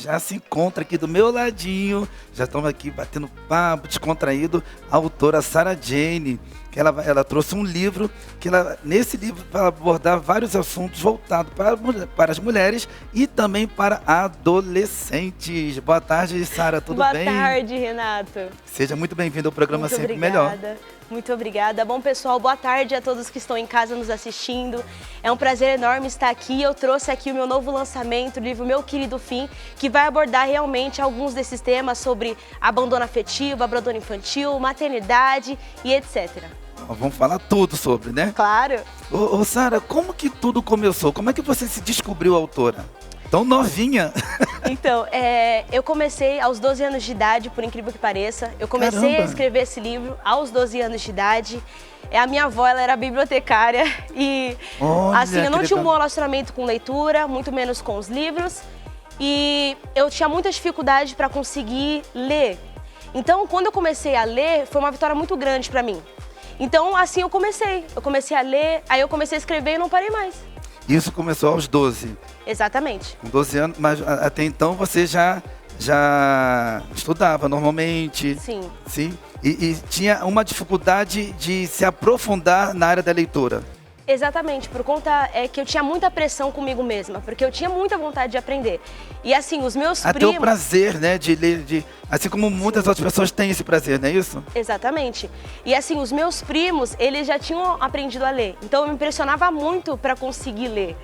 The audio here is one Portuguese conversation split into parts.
Já se encontra aqui do meu ladinho, já estamos aqui batendo papo, descontraído, a autora Sarah Jane, que ela trouxe um livro, nesse livro vai abordar vários assuntos voltados para as mulheres e também para adolescentes. Boa tarde, Sarah, tudo bem? Boa tarde, Renato. Seja muito bem-vindo ao programa Muito Sempre obrigada. Melhor. Muito obrigada. Bom, pessoal, boa tarde a todos que estão em casa nos assistindo. É um prazer enorme estar aqui. Eu trouxe aqui o meu novo lançamento, o livro Meu Querido Fim, que vai abordar realmente alguns desses temas sobre abandono afetivo, abandono infantil, maternidade e etc. Vamos falar tudo sobre, né? Claro. Ô Sarah, como que tudo começou? Como é que você se descobriu autora? Tão novinha. Então, eu comecei aos 12 anos de idade, por incrível que pareça. Eu comecei Caramba. a escrever esse livro aos 12 anos de idade. A minha avó, ela era bibliotecária e, Olha, assim, eu não que tinha um legal. bom relacionamento com leitura, muito menos com os livros. E eu tinha muita dificuldade para conseguir ler. Então, quando eu comecei a ler, foi uma vitória muito grande para mim. Então, assim, eu comecei a ler, aí eu comecei a escrever e não parei mais. Isso começou aos 12. Exatamente. Com 12 anos, mas até então você já estudava normalmente. Sim. Sim? E tinha uma dificuldade de se aprofundar na área da leitura. Exatamente, por conta que eu tinha muita pressão comigo mesma, porque eu tinha muita vontade de aprender. E assim, os meus Até primos... o prazer, né, de ler, assim como muitas outras pessoas têm esse prazer, não é isso? Exatamente. E assim, os meus primos, eles já tinham aprendido a ler. Então eu me impressionava muito para conseguir ler.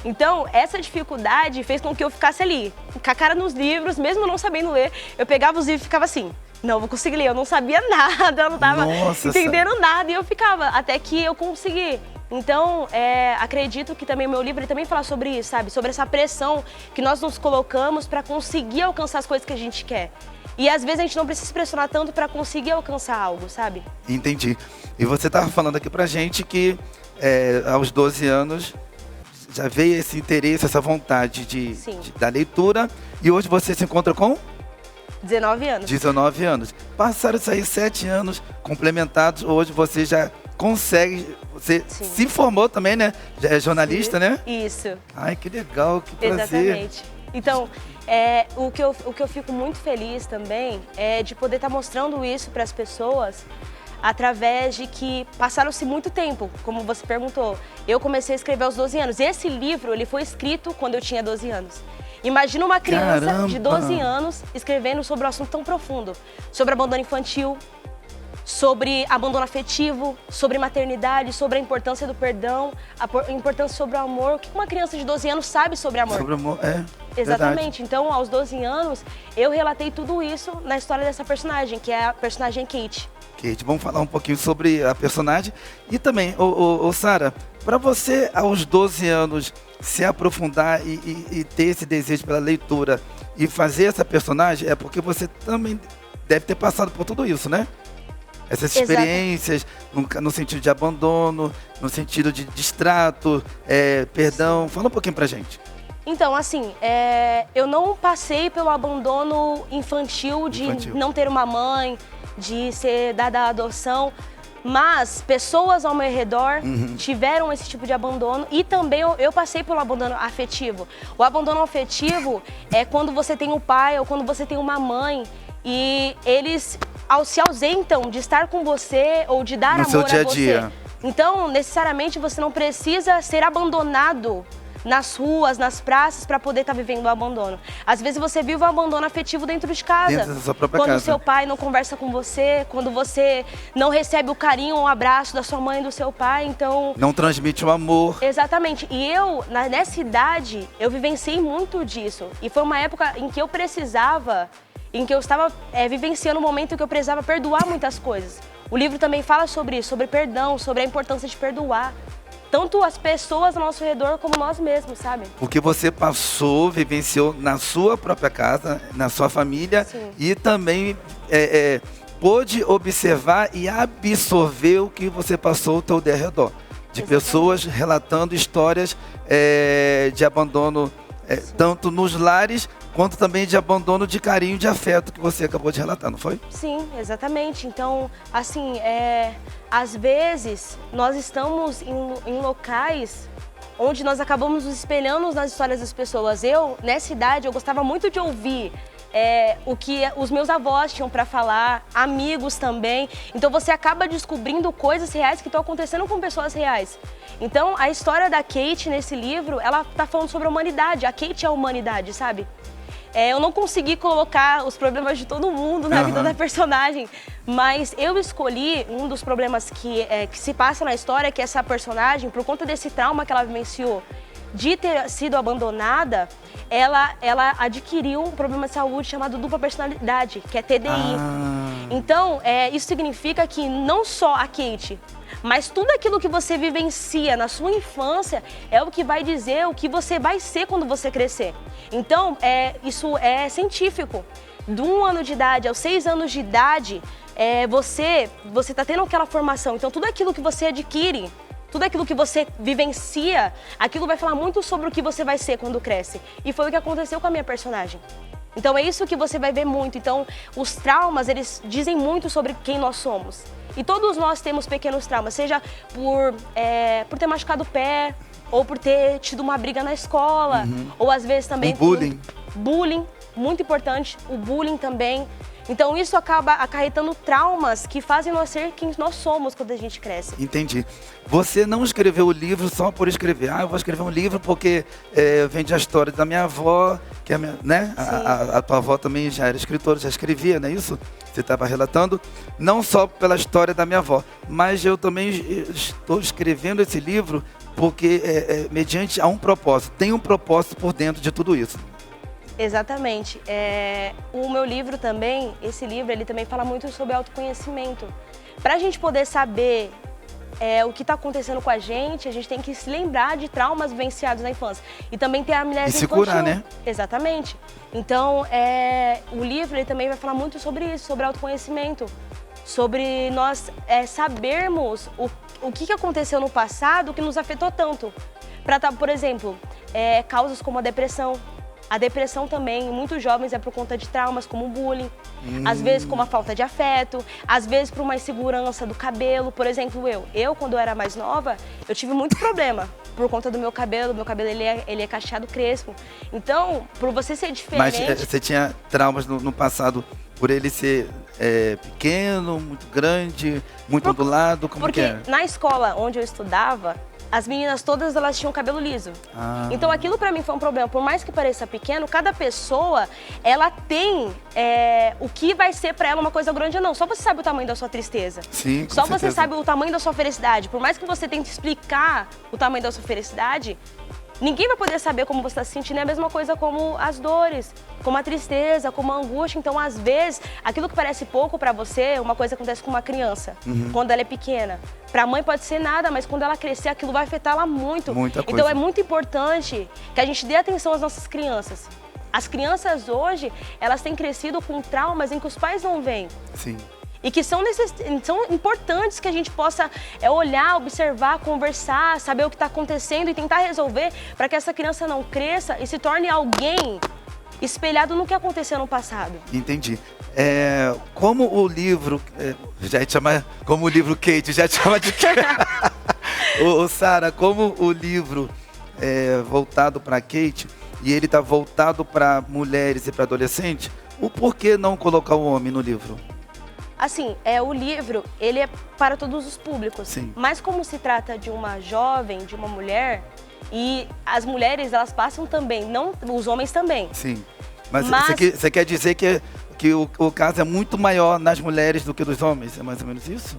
Então, essa dificuldade fez com que eu ficasse ali, com a cara nos livros, mesmo não sabendo ler. Eu pegava os livros e ficava assim, não vou conseguir ler, eu não sabia nada, eu não estava entendendo nada. E eu ficava, até que eu consegui. Então, acredito que também o meu livro ele também fala sobre isso, sabe? Sobre essa pressão que nós nos colocamos para conseguir alcançar as coisas que a gente quer. E às vezes a gente não precisa se pressionar tanto para conseguir alcançar algo, sabe? Entendi. E você estava falando aqui pra gente que aos 12 anos já veio esse interesse, essa vontade da leitura, e hoje você se encontra com 19 anos. 19 anos. Passaram isso aí 7 anos complementados, hoje você já consegue, você Sim. se formou também, né? Já é jornalista, né? Isso. Ai, que legal, que prazer. Exatamente. Então, o que eu fico muito feliz também é de poder estar mostrando isso para as pessoas através de que passaram-se muito tempo, como você perguntou. Eu comecei a escrever aos 12 anos. Esse livro, ele foi escrito quando eu tinha 12 anos. Imagina uma criança Caramba. de 12 anos escrevendo sobre um assunto tão profundo, sobre abandono infantil, sobre abandono afetivo, sobre maternidade, sobre a importância do perdão, a importância sobre o amor. O que uma criança de 12 anos sabe sobre amor? Sobre amor, Exatamente. Então, aos 12 anos, eu relatei tudo isso na história dessa personagem, que é a personagem Kate. Kate, vamos falar um pouquinho sobre a personagem. E também, Sarah, para você, aos 12 anos, se aprofundar e ter esse desejo pela leitura e fazer essa personagem, é porque você também deve ter passado por tudo isso, né? Essas experiências no sentido de abandono, no sentido de distrato, perdão. Fala um pouquinho pra gente. Então, assim, eu não passei pelo abandono infantil de não ter uma mãe, de ser dada à adoção, mas pessoas ao meu redor tiveram esse tipo de abandono e também eu passei pelo abandono afetivo. O abandono afetivo é quando você tem um pai ou quando você tem uma mãe e eles se ausentam de estar com você ou de dar amor seu dia a você. dia. Então, necessariamente, você não precisa ser abandonado nas ruas, nas praças, para poder estar vivendo o abandono. Às vezes você vive o abandono afetivo dentro de casa. Dentro da sua própria quando casa. o seu pai não conversa com você, quando você não recebe o carinho ou o abraço da sua mãe e do seu pai, então... Não transmite o amor. Exatamente. E eu, nessa idade, eu vivenciei muito disso. E foi uma época em que eu precisava, em que eu estava vivenciando um momento em que eu precisava perdoar muitas coisas. O livro também fala sobre isso, sobre perdão, sobre a importância de perdoar. Tanto as pessoas ao nosso redor como nós mesmos, sabe? Porque você passou, vivenciou na sua própria casa, na sua família. Sim. E também pôde observar e absorver o que você passou ao teu derredor. De pessoas relatando histórias de abandono, tanto nos lares, quanto também de abandono de carinho, de afeto, que você acabou de relatar, não foi? Sim, exatamente. Então, assim, às vezes nós estamos em locais onde nós acabamos nos espelhando nas histórias das pessoas. Eu, nessa idade, eu gostava muito de ouvir o que os meus avós tinham para falar, amigos também. Então você acaba descobrindo coisas reais que estão acontecendo com pessoas reais. Então a história da Kate nesse livro, ela tá falando sobre a humanidade. A Kate é a humanidade, sabe? Eu não consegui colocar os problemas de todo mundo na vida da personagem, mas eu escolhi um dos problemas que se passa na história, que essa personagem, por conta desse trauma que ela vivenciou, de ter sido abandonada, ela adquiriu um problema de saúde chamado dupla personalidade, que é TDI. Então, isso significa que não só a Kate, mas tudo aquilo que você vivencia na sua infância é o que vai dizer o que você vai ser quando você crescer. Então, isso é científico. De 1 ano de idade aos 6 anos de idade, você está tendo aquela formação. Então, tudo aquilo que você adquire, tudo aquilo que você vivencia, aquilo vai falar muito sobre o que você vai ser quando cresce. E foi o que aconteceu com a minha personagem. Então é isso que você vai ver muito. Então os traumas, eles dizem muito sobre quem nós somos. E todos nós temos pequenos traumas, seja por ter machucado o pé, ou por ter tido uma briga na escola, ou às vezes também... bullying. Bullying, muito importante, o bullying também. Então isso acaba acarretando traumas que fazem nós ser quem nós somos quando a gente cresce. Entendi. Você não escreveu o livro só por escrever. Eu vou escrever um livro porque vem a história da minha avó, que é né? A tua avó também já era escritora, já escrevia, não é isso? Você estava relatando. Não só pela história da minha avó, mas eu também estou escrevendo esse livro porque mediante a um propósito. Tem um propósito por dentro de tudo isso. Exatamente. O meu livro também, esse livro, ele também fala muito sobre autoconhecimento. Para a gente poder saber o que está acontecendo com a gente tem que se lembrar de traumas vivenciados na infância. E também ter a amnésia infantil. E se curar, né? Exatamente. Então, o livro ele também vai falar muito sobre isso, sobre autoconhecimento. Sobre nós sabermos o que aconteceu no passado que nos afetou tanto. Por exemplo, causas como a depressão. A depressão também, em muitos jovens, é por conta de traumas como o bullying, às vezes como a falta de afeto, às vezes por uma insegurança do cabelo. Por exemplo, eu quando eu era mais nova, eu tive muito problema por conta do meu cabelo ele é cacheado crespo. Então, por você ser diferente... Mas você tinha traumas no passado por ele ser pequeno, muito grande, muito ondulado, como que é? Porque na escola onde eu estudava, as meninas todas elas tinham cabelo liso. Então aquilo pra mim foi um problema. Por mais que pareça pequeno, cada pessoa ela tem o que vai ser pra ela uma coisa grande ou não. Só você sabe o tamanho da sua tristeza. Sim, com Só certeza. você sabe o tamanho da sua felicidade. Por mais que você tente explicar o tamanho da sua felicidade, ninguém vai poder saber como você está se sentindo. É a mesma coisa como as dores, como a tristeza, como a angústia. Então, às vezes, aquilo que parece pouco para você, uma coisa acontece com uma criança, quando ela é pequena. Para a mãe pode ser nada, mas quando ela crescer, aquilo vai afetar ela muito. Muita coisa. Então, é muito importante que a gente dê atenção às nossas crianças. As crianças hoje, elas têm crescido com traumas em que os pais não veem. Sim. E que são importantes que a gente possa olhar, observar, conversar, saber o que está acontecendo e tentar resolver para que essa criança não cresça e se torne alguém espelhado no que aconteceu no passado. Entendi. Como o livro, já te chama, como o livro Kate, já te chama de Sara, como o livro é voltado para Kate e ele está voltado para mulheres e para adolescentes, o porquê não colocar o homem no livro? Assim, o livro, ele é para todos os públicos. Sim. Mas como se trata de uma jovem, de uma mulher, e as mulheres, elas passam também, não os homens também. Sim. Mas você quer dizer que o caso é muito maior nas mulheres do que nos homens? É mais ou menos isso?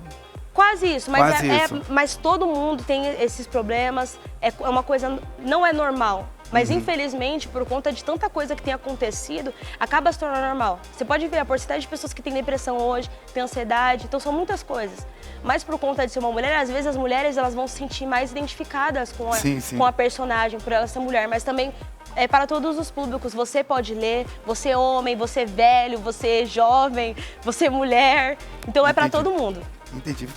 Quase isso, mas, Quase isso. Mas todo mundo tem esses problemas, é uma coisa, não é normal. Mas infelizmente, por conta de tanta coisa que tem acontecido, acaba se tornando normal. Você pode ver a porcentagem de pessoas que têm depressão hoje, tem ansiedade, então são muitas coisas. Mas por conta de ser uma mulher, às vezes as mulheres elas vão se sentir mais identificadas com a personagem, por ela ser mulher, mas também é para todos os públicos. Você pode ler, você é homem, você é velho, você é jovem, você é mulher, então é para todo mundo. Entendi.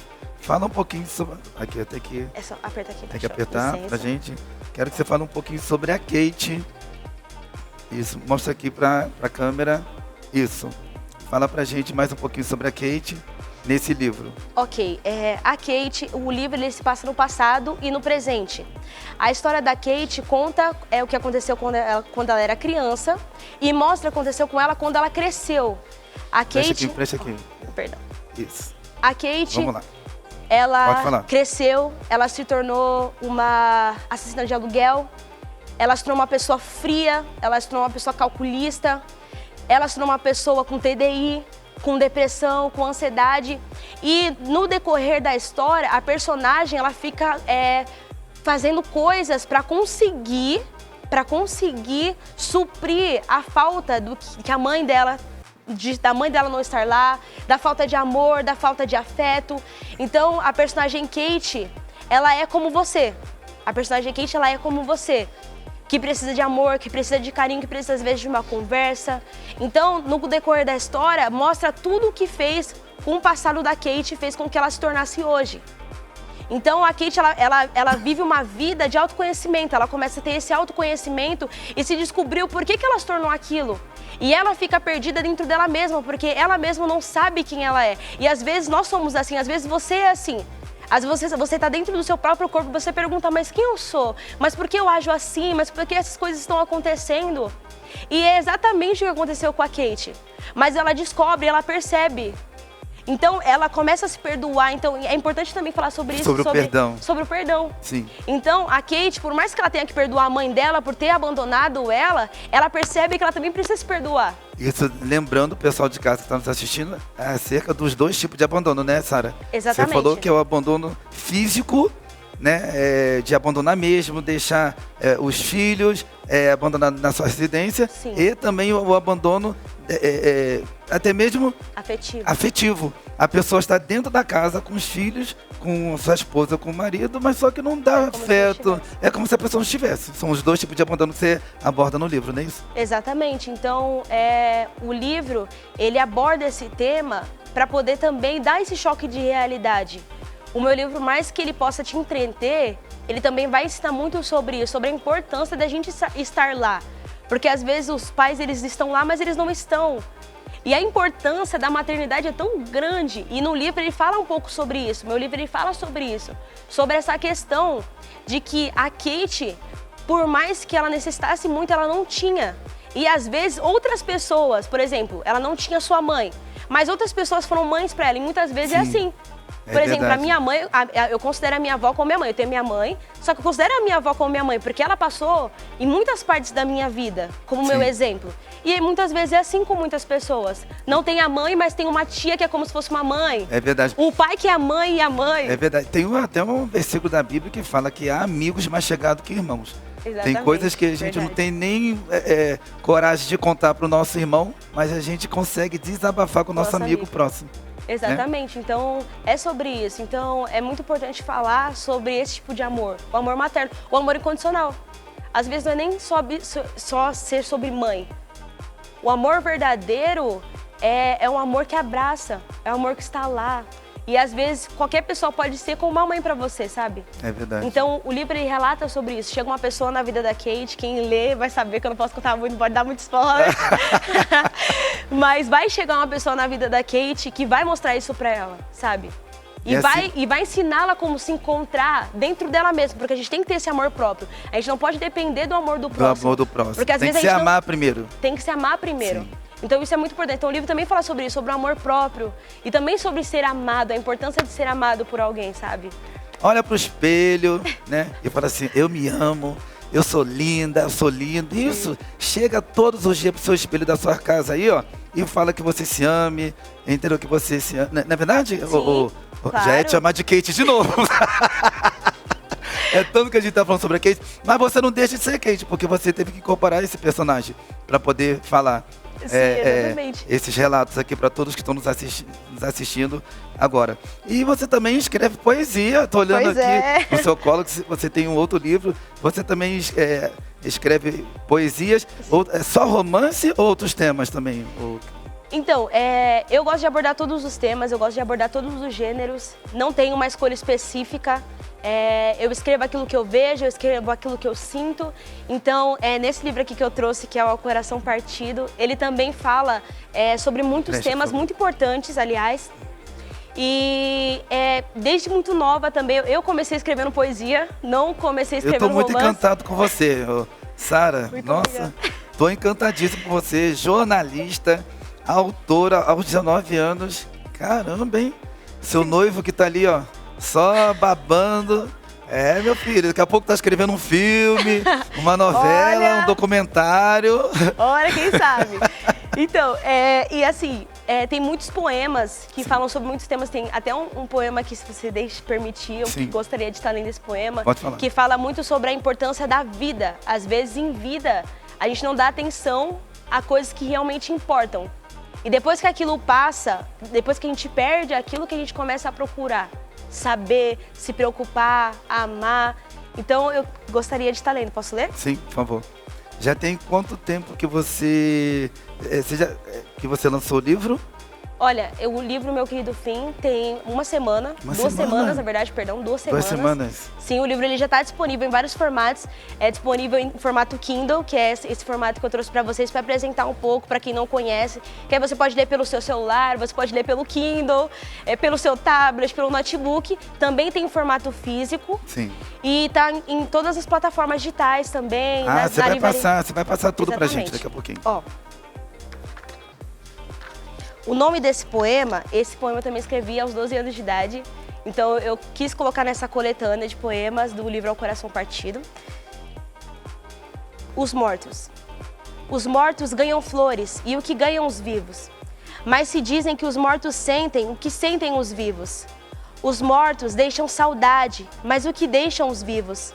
Fala um pouquinho sobre... Aqui, até que... É só aperta aqui. Tem que apertar pra gente. Quero que você fale um pouquinho sobre a Kate. Isso, mostra aqui pra câmera. Isso. Fala pra gente mais um pouquinho sobre a Kate. nesse livro? Ok, a Kate, o livro ele se passa no passado e no presente. A história da Kate conta o que aconteceu quando ela era criança e mostra o que aconteceu com ela quando ela cresceu. A Kate... Presta aqui. Perdão. Isso. A Kate... Vamos lá. Ela cresceu, ela se tornou uma assassina de aluguel, ela se tornou uma pessoa fria, ela se tornou uma pessoa calculista, ela se tornou uma pessoa com TDI, com depressão, com ansiedade. E no decorrer da história, a personagem ela fica fazendo coisas para conseguir suprir a falta do que a mãe dela, da mãe dela não estar lá, da falta de amor, da falta de afeto. Então, a personagem Kate, ela é como você. A personagem Kate, ela é como você, que precisa de amor, que precisa de carinho, que precisa às vezes de uma conversa. Então, no decorrer da história, mostra tudo o que fez com o passado da Kate, fez com que ela se tornasse hoje. Então, a Kate, ela vive uma vida de autoconhecimento, ela começa a ter esse autoconhecimento e se descobriu por que ela se tornou aquilo. E ela fica perdida dentro dela mesma, porque ela mesma não sabe quem ela é. E às vezes nós somos assim, às vezes você é assim. Às vezes você está dentro do seu próprio corpo e você pergunta, mas quem eu sou? Mas por que eu ajo assim? Mas por que essas coisas estão acontecendo? E é exatamente o que aconteceu com a Kate. Mas ela descobre, ela percebe. Então, ela começa a se perdoar. Então, é importante também falar sobre isso. Sobre o perdão. Sobre o perdão. Sim. Então, a Kate, por mais que ela tenha que perdoar a mãe dela por ter abandonado ela percebe que ela também precisa se perdoar. Isso, lembrando o pessoal de casa que está nos assistindo, acerca dos dois tipos de abandono, né, Sara? Exatamente. Você falou que é o abandono físico, né, de abandonar mesmo, deixar os filhos abandonados na sua residência. Sim. E também o abandono até mesmo afetivo. A pessoa está dentro da casa com os filhos, com sua esposa, com o marido, mas só que não dá afeto. É como se a pessoa não estivesse. São os dois tipos de abandono que você aborda no livro, não é isso? Exatamente. Então, o livro, ele aborda esse tema para poder também dar esse choque de realidade. O meu livro, mais que ele possa te entreter, ele também vai ensinar muito sobre isso, sobre a importância da gente estar lá. Porque às vezes os pais, eles estão lá, mas eles não estão. E a importância da maternidade é tão grande. E no livro ele fala um pouco sobre isso. Meu livro ele fala sobre isso. Sobre essa questão de que a Kate, por mais que ela necessitasse muito, ela não tinha. E às vezes outras pessoas, por exemplo, ela não tinha sua mãe, mas outras pessoas foram mães para ela. E muitas vezes é assim. Por exemplo, a minha mãe, eu considero a minha avó como minha mãe. Eu tenho minha mãe, só que eu considero a minha avó como minha mãe, porque ela passou em muitas partes da minha vida, como meu exemplo. E muitas vezes é assim com muitas pessoas. Não tem a mãe, mas tem uma tia que é como se fosse uma mãe. É verdade. O pai que é a mãe e a mãe. É verdade. Tem até um versículo da Bíblia que fala que há amigos mais chegados que irmãos. Exatamente, tem coisas que a gente não tem nem coragem de contar para o nosso irmão, mas a gente consegue desabafar com o nosso amigo próximo. Exatamente, então é sobre isso. Então é muito importante falar sobre esse tipo de amor, o amor materno, o amor incondicional. Às vezes não é nem só ser sobre mãe. O amor verdadeiro é um amor que abraça, é um amor que está lá. E às vezes qualquer pessoa pode ser como uma mãe pra você, sabe? É verdade. Então o livro ele relata sobre isso. Chega uma pessoa na vida da Kate, quem lê vai saber que eu não posso contar muito, não pode dar muito spoiler. Mas vai chegar uma pessoa na vida da Kate que vai mostrar isso pra ela, sabe? E vai ensiná-la como se encontrar dentro dela mesma, porque a gente tem que ter esse amor próprio. A gente não pode depender do amor do próximo. Do amor do próximo. Porque às tem vezes que se amar primeiro. Tem que se amar primeiro. Sim. Então isso é muito importante. Então o livro também fala sobre isso, sobre o amor próprio. E também sobre ser amado, a importância de ser amado por alguém, sabe? Olha pro espelho, né? E fala assim, eu me amo, eu sou linda, eu sou lindo. Isso, chega todos os dias pro seu espelho da sua casa aí, ó. E fala que você se ame, entendeu? Que você se ama. Não é verdade? Sim, claro. Já é te chamar de Kate de novo. É tanto que a gente tá falando sobre a Kate. Mas você não deixa de ser Kate, porque você teve que incorporar esse personagem para poder falar. Sim, exatamente. Esses relatos aqui para todos que estão nos assistindo agora. E você também escreve poesia. Estou olhando aqui no seu colo, que você tem um outro livro. Você também escreve poesias. É só romance ou outros temas também? Então, eu gosto de abordar todos os temas, eu gosto de abordar todos os gêneros. Não tenho uma escolha específica. Eu escrevo aquilo que eu vejo, eu escrevo aquilo que eu sinto. Então, nesse livro aqui que eu trouxe, que é o Coração Partido, ele também fala sobre muitos temas muito importantes, aliás. E desde muito nova também, eu comecei escrevendo poesia, não comecei escrevendo romance. Eu tô muito encantado com você, Sara. Nossa, obrigada. tô encantadíssimo com você, jornalista, autora aos 19 anos. Caramba, hein? Seu noivo que tá ali, ó, só babando. Meu filho, daqui a pouco tá escrevendo um filme, uma novela, um documentário. Olha, quem sabe. Então, e assim, tem muitos poemas que falam sobre muitos temas. Tem até um poema que, se você permitir, eu gostaria de estar lendo esse poema. Pode falar. Que fala muito sobre a importância da vida. Às vezes, em vida, a gente não dá atenção a coisas que realmente importam. E depois que aquilo passa, depois que a gente perde aquilo, que a gente começa a procurar. Saber, se preocupar, amar. Então, eu gostaria de estar lendo. Posso ler? Sim, por favor. Já tem quanto tempo que você lançou o livro? Olha, o livro Meu Querido Fim tem uma semana, duas semanas, na verdade, perdão, 2 semanas. 2 semanas. Sim, o livro ele já está disponível em vários formatos. É disponível em formato Kindle, que é esse formato que eu trouxe para vocês para apresentar um pouco para quem não conhece. Que aí você pode ler pelo seu celular, você pode ler pelo Kindle, pelo seu tablet, pelo notebook. Também tem em formato físico. Sim. E tá em todas as plataformas digitais também. Você vai passar tudo pra gente daqui a pouquinho. Ó. O nome desse poema, esse poema eu também escrevi aos 12 anos de idade. Então eu quis colocar nessa coletânea de poemas do livro Ao Coração Partido. Os mortos. Os mortos ganham flores e o que ganham os vivos. Mas se dizem que os mortos sentem o que sentem os vivos. Os mortos deixam saudade, mas o que deixam os vivos?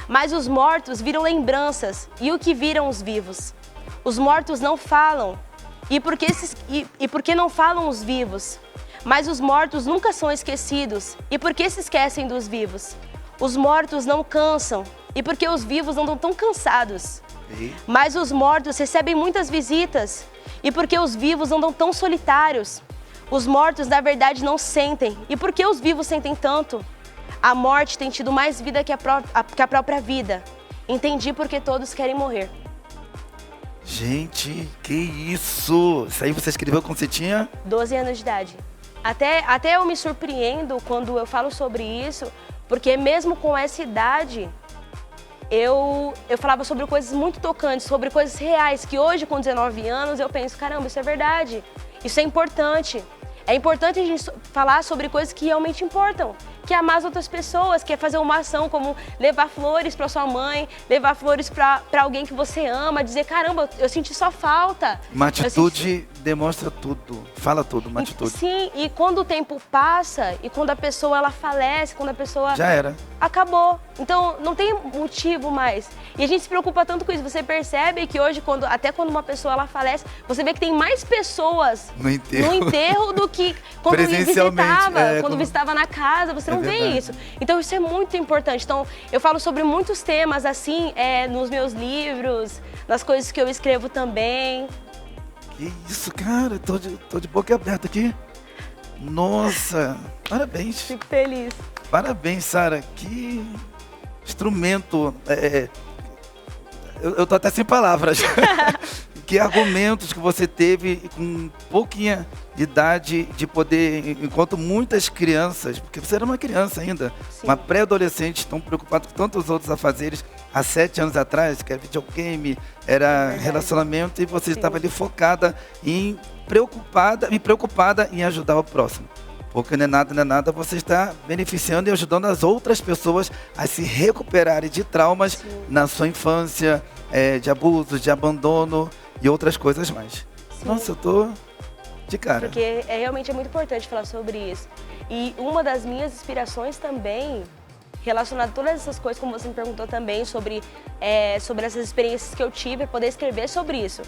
Mas os mortos viram lembranças e o que viram os vivos? Os mortos não falam. E por que não falam os vivos? Mas os mortos nunca são esquecidos. E por que se esquecem dos vivos? Os mortos não cansam. E por que os vivos andam tão cansados? Mas os mortos recebem muitas visitas. E por que os vivos andam tão solitários? Os mortos, na verdade, não sentem. E por que os vivos sentem tanto? A morte tem tido mais vida que a própria vida. Entendi porque todos querem morrer. Gente, que isso? Isso aí você escreveu quando você tinha? 12 anos de idade. Até eu me surpreendo quando eu falo sobre isso, porque mesmo com essa idade, eu falava sobre coisas muito tocantes, sobre coisas reais, que hoje, com 19 anos, eu penso, caramba, isso é verdade, isso é importante. É importante a gente falar sobre coisas que realmente importam, que é amar as outras pessoas, que é fazer uma ação como levar flores para sua mãe, levar flores para alguém que você ama, dizer, caramba, eu senti sua falta. Uma atitude demonstra tudo, fala tudo, uma atitude. Sim, e quando o tempo passa, e quando a pessoa ela falece, quando a pessoa... Já era. Acabou. Então, não tem motivo mais. E a gente se preocupa tanto com isso. Você percebe que hoje, até quando uma pessoa ela falece, você vê que tem mais pessoas no enterro do que quando visitava na casa. Você não vê isso. Então, isso é muito importante. Então, eu falo sobre muitos temas, assim, nos meus livros, nas coisas que eu escrevo também. Que isso, cara. Tô de boca aberta aqui. Nossa, parabéns. Fico feliz. Parabéns, Sara. Que instrumento. Eu tô até sem palavras. Que argumentos que você teve com pouquinha idade de poder, enquanto muitas crianças, porque você era uma criança ainda, Sim. uma pré-adolescente, tão preocupada com tantos outros afazeres há 7 anos atrás, que era videogame, era relacionamento, e você estava ali focada em preocupada em ajudar o próximo. Porque não é nada, você está beneficiando e ajudando as outras pessoas a se recuperarem de traumas na sua infância, de abuso, de abandono e outras coisas mais. Sim. Nossa, eu tô de cara. Porque realmente é muito importante falar sobre isso. E uma das minhas inspirações também, relacionada a todas essas coisas, como você me perguntou também, sobre essas experiências que eu tive, é poder escrever sobre isso.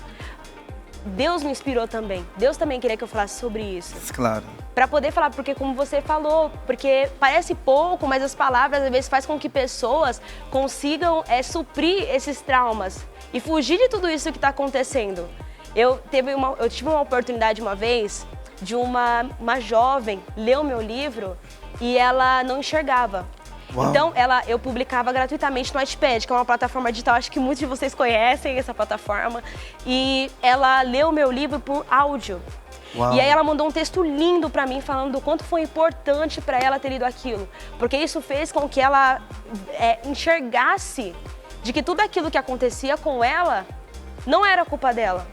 Deus me inspirou também. Deus também queria que eu falasse sobre isso. Claro. Para poder falar, porque como você falou, porque parece pouco, mas as palavras às vezes fazem com que pessoas consigam suprir esses traumas e fugir de tudo isso que está acontecendo. Eu tive uma oportunidade uma vez de uma jovem ler o meu livro e ela não enxergava. Uau. Então, eu publicava gratuitamente no Wattpad, que é uma plataforma digital, acho que muitos de vocês conhecem essa plataforma. E ela leu o meu livro por áudio. Uau. E aí ela mandou um texto lindo pra mim, falando do quanto foi importante pra ela ter lido aquilo. Porque isso fez com que ela enxergasse de que tudo aquilo que acontecia com ela não era culpa dela.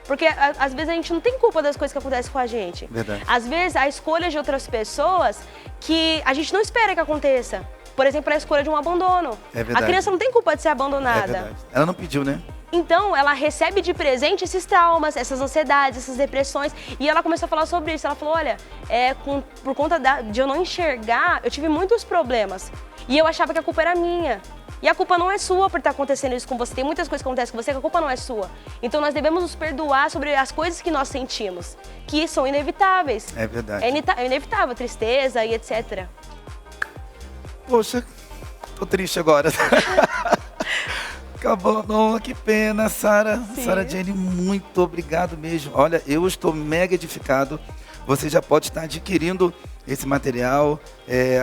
Porque às vezes a gente não tem culpa das coisas que acontecem com a gente. Verdade. Às vezes a escolha de outras pessoas que a gente não espera que aconteça. Por exemplo, a escolha de um abandono. É verdade. A criança não tem culpa de ser É abandonada. verdade. Ela não pediu, né? Então, ela recebe de presente esses traumas, essas ansiedades, essas depressões. E ela começou a falar sobre isso. Ela falou, olha, por conta de eu não enxergar, eu tive muitos problemas. E eu achava que a culpa era minha. E a culpa não é sua por estar acontecendo isso com você. Tem muitas coisas que acontecem com você que a culpa não é sua. Então, nós devemos nos perdoar sobre as coisas que nós sentimos, que são inevitáveis. É verdade. É inevitável, tristeza e etc. Poxa, tô triste agora. Acabou, não, que pena, Sara. Sim. Sara Jane, muito obrigado mesmo. Olha, eu estou mega edificado. Você já pode estar adquirindo esse material.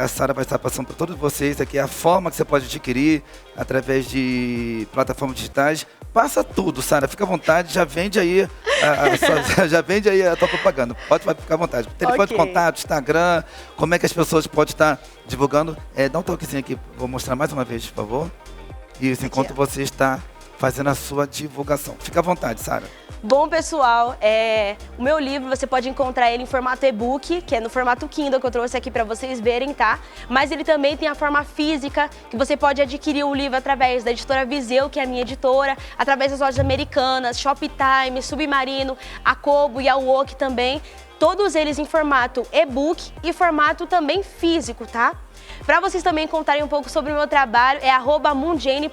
A Sara vai estar passando para todos vocês aqui a forma que você pode adquirir através de plataformas digitais. Passa tudo, Sara, fica à vontade, já vende aí já vende aí a tua propaganda. Pode ficar à vontade. Telefone de contato, Instagram, como é que as pessoas podem estar divulgando. Dá um toquezinho aqui, vou mostrar mais uma vez, por favor. Isso, enquanto você está fazendo a sua divulgação. Fica à vontade, Sara. Bom, pessoal, o meu livro você pode encontrar ele em formato e-book, que é no formato Kindle, que eu trouxe aqui para vocês verem, tá? Mas ele também tem a forma física, que você pode adquirir o livro através da editora Viseu, que é a minha editora, através das lojas americanas, Shoptime, Submarino, a Kobo e a Wok também. Todos eles em formato e-book e formato também físico, tá? Para vocês também contarem um pouco sobre o meu trabalho, é @moonjane._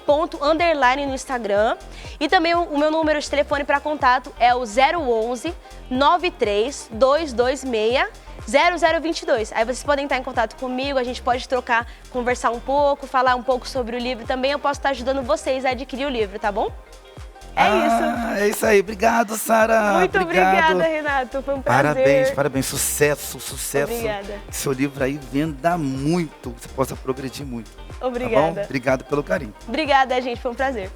no Instagram. E também o meu número de telefone para contato é o 011 93 226 0022. Aí vocês podem estar em contato comigo, a gente pode trocar, conversar um pouco, falar um pouco sobre o livro. Também eu posso estar ajudando vocês a adquirir o livro, tá bom? Isso. É isso aí. Obrigado, Sara. Muito obrigada, Renato. Foi um prazer. Parabéns. Sucesso. Obrigada. Que seu livro aí venda muito, que você possa progredir muito. Obrigada. Tá bom? Obrigado pelo carinho. Obrigada, gente. Foi um prazer.